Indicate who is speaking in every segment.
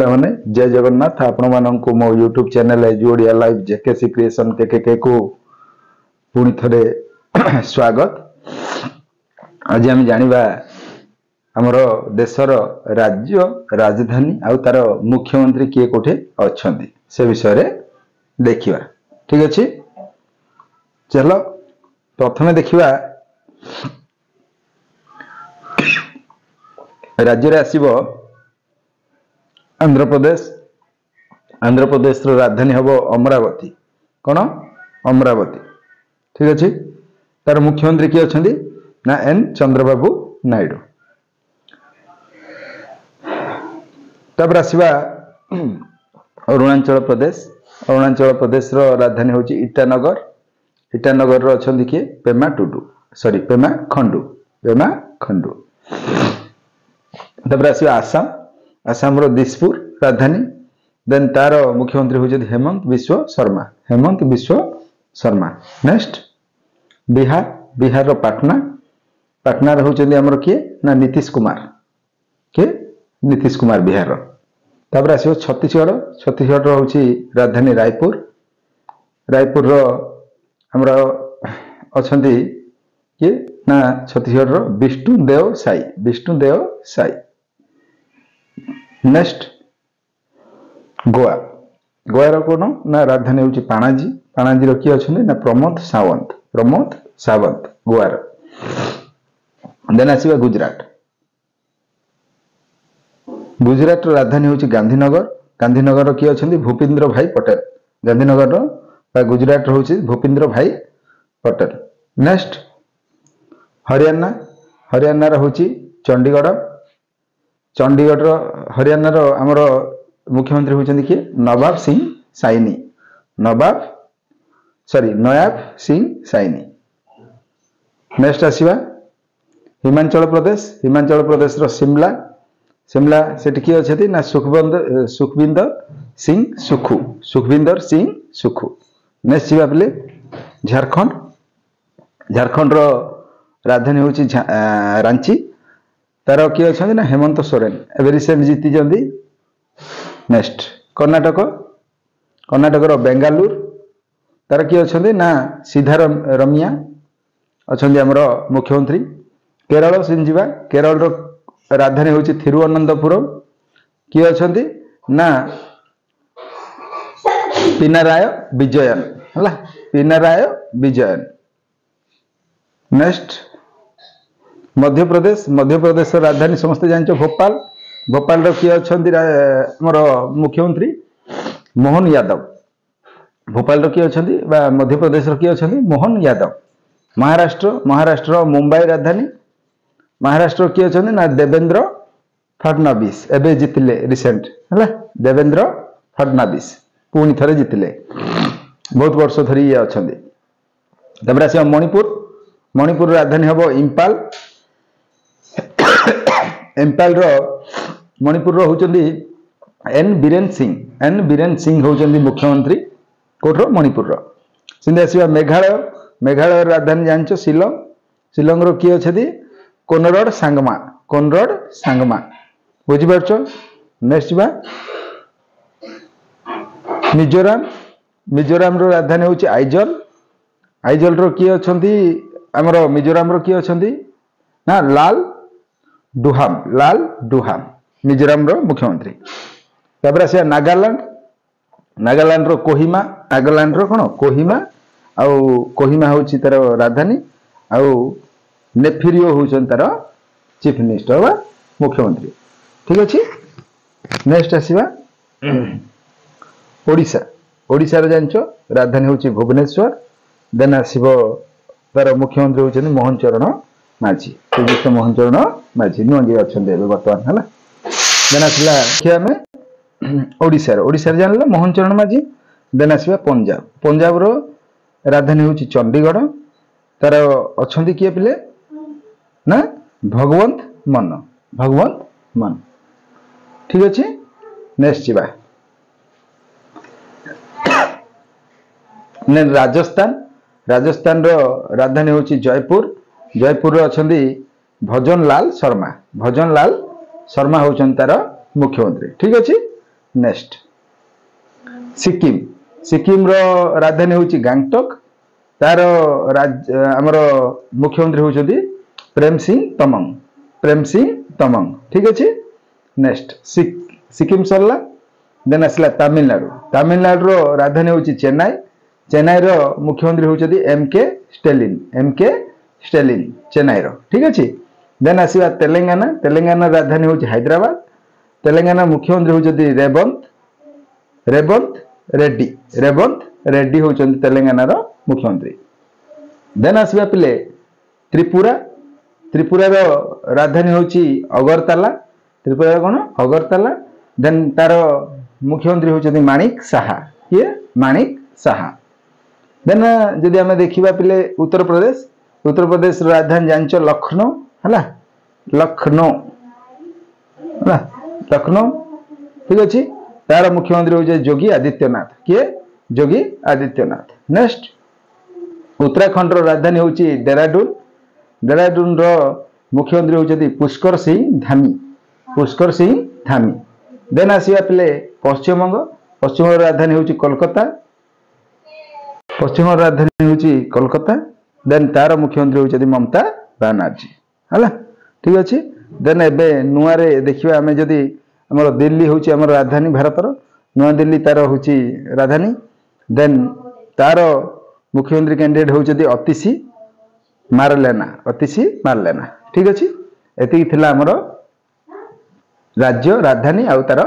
Speaker 1: मैंने जय जगन्नाथ आपण मानक मो यूट्यूब चैनल एजुओडिया लाइव जेकेसी क्रिएशन के को पुणी थे स्वागत। आज आम जानिबा हमर देशर राज्य राजधानी आउ तार मुख्यमंत्री किए कोठे अछंती से विषय रे देखिबा। ठीक अछि, चलो प्रथमे देखिबा राज्य रे आसीबो आंध्र प्रदेश। आंध्र प्रदेश रो राजधानी हबो अमरावती। कोन? अमरावती। ठीक अछि, तार मुख्यमंत्री किए अछंती ना एन चंद्रबाबू नायडू। तब आसीबा अरुणाचल प्रदेश। अरुणाचल प्रदेश रो राजधानी होची ईटानगर। ईटानगर रो अछंती किए? पेमा टुडू, सॉरी पेमा खंडू। पेमा खंडू। तब आसीबा आसाम। आसाम रो दिसपुर राजधानी। देन तार मुख्यमंत्री होचंती हेमंत बिश्व शर्मा। हेमंत बिश्व शर्मा। नेक्स्ट बिहार। बिहार रो पाटना। पाटना रो होचंती हमर किए ना नीतीश कुमार। के? नीतीश कुमार बिहार रो। तब आसीबो छत्तीसगढ़। छत्तीसगढ़ रो होची राजधानी रायपुर। रायपुर रो हमर अछंती के ना छत्तीसगढ़ रो विष्णुदेव साई। विष्णुदेव साई। नेक्स्ट गोवा। गोवा रो कोन ना राजधानी होची पाणाजी। पाणाजी रो की अछंती ना प्रमोद सावंत। प्रमोद सावंत गोवा रो। देन आसीबा गुजरात। गुजरात रो राजधानी होची गांधीनगर। गांधीनगर रो की अछंती भूपेंद्र भाई पटेल। गांधीनगर रो बा गुजरात रो होची भूपेंद्र भाई पटेल। नेक्स्ट हरियाणा। हरियाणा रो होची चंडीगढ़। चंडीगढ़ रो हरियाणा रो हमर मुख्यमंत्री होचंती के नवाब सिंह साइनी। नवाब नयाब सिंह साइनी। नेक्स्ट आसीबा हिमाचल प्रदेश। हिमाचल प्रदेश रो शिमला। शिमला सेठी की अछंती ना सुखविंदर सिंह सुखू। सुखविंदर सिंह सुखू। नेक्स्ट जीवा पले झारखंड। झारखंड रो राजधानी होची रांची। तार किए अछंती ना हेमंत सोरेन। एबे रिसेंट जीति जंदी। नेक्स्ट कर्नाटक। कर्नाटक रो बेंगालुरु। तार किए अछंती ना सिद्धारमैया अछंती हमर मुख्यमंत्री। केरल सिंजीवा। केरल रो राजधानी होची थिरुवनंतपुरम। किए अछंती ना पिनाराय विजयन। हला पिनाराय विजयन। नेक्स्ट मध्य प्रदेश। मध्य प्रदेश रो राजधानी समस्त जानचो भोपाल। भोपाल रो किए अछंती हमर मुख्यमंत्री मोहन यादव। भोपाल रो किए अछंती बा मध्य प्रदेश रो किए अछंती मोहन यादव। महाराष्ट्र। महाराष्ट्र मुंबई राजधानी। महाराष्ट्र रो किए अछंती ना देवेंद्र फडणवीस। एबे जितिले रिसेंट हला देवेंद्र फडणवीस पुणी थरे जितिले। बहुत वर्ष धरी ये अछंती। तबरा से मणिपुर। मणिपुर राजधानी हबो इंपाल। इंपाल रो मणिपुर रो होचंदी एन बीरेन सिंह। एन बीरेन सिंह होचंदी मुख्यमंत्री कोठरो मणिपुर रो। सिंधे आसीबा मेघालय। मेघालय राजधानी जानचो शिलंग। शिलंग रो की अछदी कोनरड सांगमा। कोनरड सांगमा बुझि परछो। नेक्स्ट बा मिजोरम। मिजोरम रो राजधानी होची आइजल। आइजल रो की अछंती हमरो मिजोरम रो की अछंती ना लाल डुहाम। लाल डुहाम मिजोरम रो मुख्यमंत्री। तबरा से नागालैंड। नागालैंड रो कोहिमा। नागालैंड रो कोन कोहिमा आउ कोहिमा होची तार राजधानी आउ नेफिरियो होचन तार चीफ मिनिस्टर बा मुख्यमंत्री। ठीक अछि। नेक्स्ट आसीबा ओडिशा। ओडिशा रो जानचो राजधानी होची भुवनेश्वर। देन आसीबो तार मुख्यमंत्री होचन मोहन चरण माझी। श्रीयुक्त मोहन चरण माझी नुआ जे अछन एबे वर्तमान हला। देन आसीला किया में ओडिशा। ओडिशा रे जानला मोहन चरण माझी। देन आसीबा पंजाब। पंजाब रो राजधानी होची चंडीगढ़। तार अछंती किए पिले ना भगवंत मान। भगवंत मान। ठीक अछि। नेक्स्ट जीवा ने राजस्थान। राजस्थान रो राजधानी होची जयपुर। जयपुर रो अछंती भजन लाल शर्मा। भजन लाल शर्मा होचन तार मुख्यमंत्री। ठीक अछि। नेक्स्ट सिक्किम सिक्किम रो राजधानी होची गैंगटॉक तार आमर मुख्यमंत्री होचदी प्रेम सिंह तमंग ठीक अच्छे नेक्स्ट सिक्किम सरला देन आसला तमिलनाडु रो राजधानी होची चेन्नई रो मुख्यमंत्री होचदी एम के स्टेलिन चेन्नई रो ठीक अच्छे देन आसवा तेलंगाना राजधानी होची हैदराबाद तेलंगाना मुख्यमंत्री होचदी रेवंत रेड्डी होचंदी तेलंगाना रो मुख्यमंत्री देन आसवा पिले त्रिपुरा रो राजधानी होची अगरतला त्रिपुरा कौन अगरतला देन तार मुख्यमंत्री होचंदी माणिक साहा देन जदि आम देखा पिले उत्तर प्रदेश राजधानी जानच लखनऊ ठीक अच्छे तार मुख्यमंत्री होचे योगी आदित्यनाथ नेक्स्ट उत्तराखंड रो राजधानी होची डेराडून रो मुख्यमंत्री होचदी पुष्कर सिंह धामी देन आसिया पिले पश्चिम राजधानी होची कोलकाता देन तार मुख्यमंत्री होचदी ममता बनर्जी हला ठीक अच्छे देन एबे नुआ रे देखिबा हमें जदी हमर दिल्ली होची हमर राजधानी भारतर नुआ दिल्ली तार होची राजधानी देन तार मुख्यमंत्री कैंडिडेट होचदी अतिशी मारलेना ठीक अच्छे एति थिला हमर राज्य राजधानी आउ तार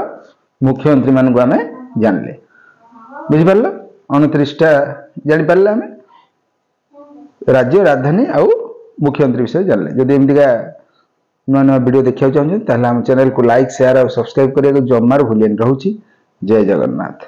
Speaker 1: मुख्यमंत्री मान को आम जानले बुझिपार 29टा जापारे आम राज्य राजधानी आउ मुख्यमंत्री विषय जानले जदि एमतीका नुआ वीडियो देखा चाहते हैं चैनल को लाइक शेयर और सब्सक्राइब करने को जमार भूलियन रहुची जय जगन्नाथ।